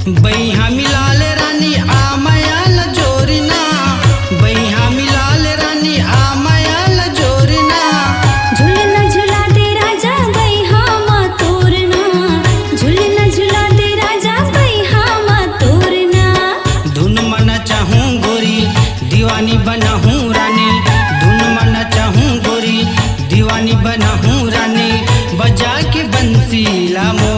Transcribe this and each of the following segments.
बैहा मिलाल रानी आमयाल जोरिना, बैहा मिलाल रानी आमयाल जोरिना। झुलना झुला दे राजा बैहा मा तोरना, झुलना झुला दे राजा बैहा मा तोरना। धुन मना चाहूँ गोरी दीवानी बना हूँ रानी, धुन मना चाहूँ गोरी दीवानी बना हूँ रानी। बजा के बंसीला मो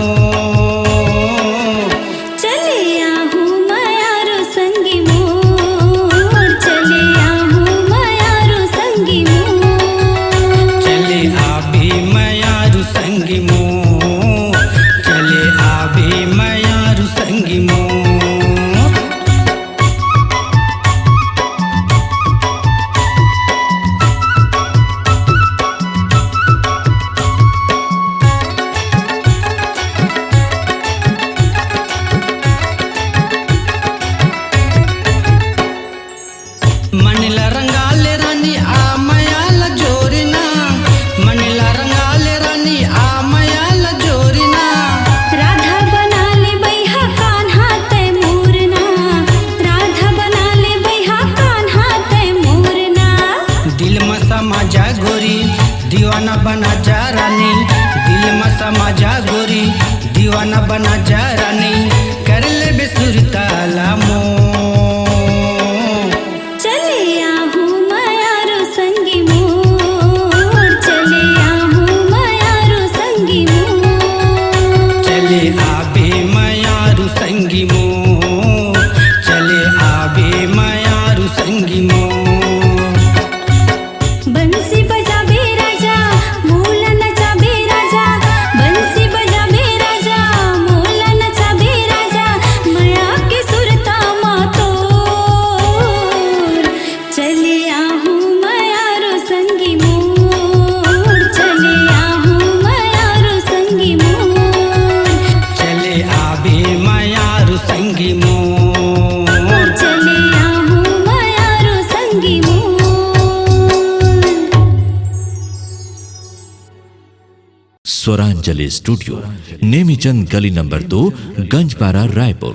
मनला रंगाल रानी आमयाल जोरिना, मनला रंगाल रानी आमयाल जोरिना। राधा बना ले बैहा कान्हा तय मोरना, राधा बना ले बैहा कान्हा तय मोरना। दिल में समा जा गोरी दीवाना बना जा रानी, दिल में समा जा गोरी दीवाना बना जा रानी। कर ले बेसुरताला मो बंसी बजा बे राजा मोला नचा बे राजा, बंसी बजा बे राजा मोला नचा बे राजा। माया के सुरता मा तोर चले आहूँ माया रो संगी मोर, चले आहूँ माया रो संगी मोर। चले आबे माया रो संगी मोर, चले आहूँ माया रो संगी मोर। स्वरांजलि स्टूडियो, नेमीचंद गली नंबर 2, गंजपारा, रायपुर।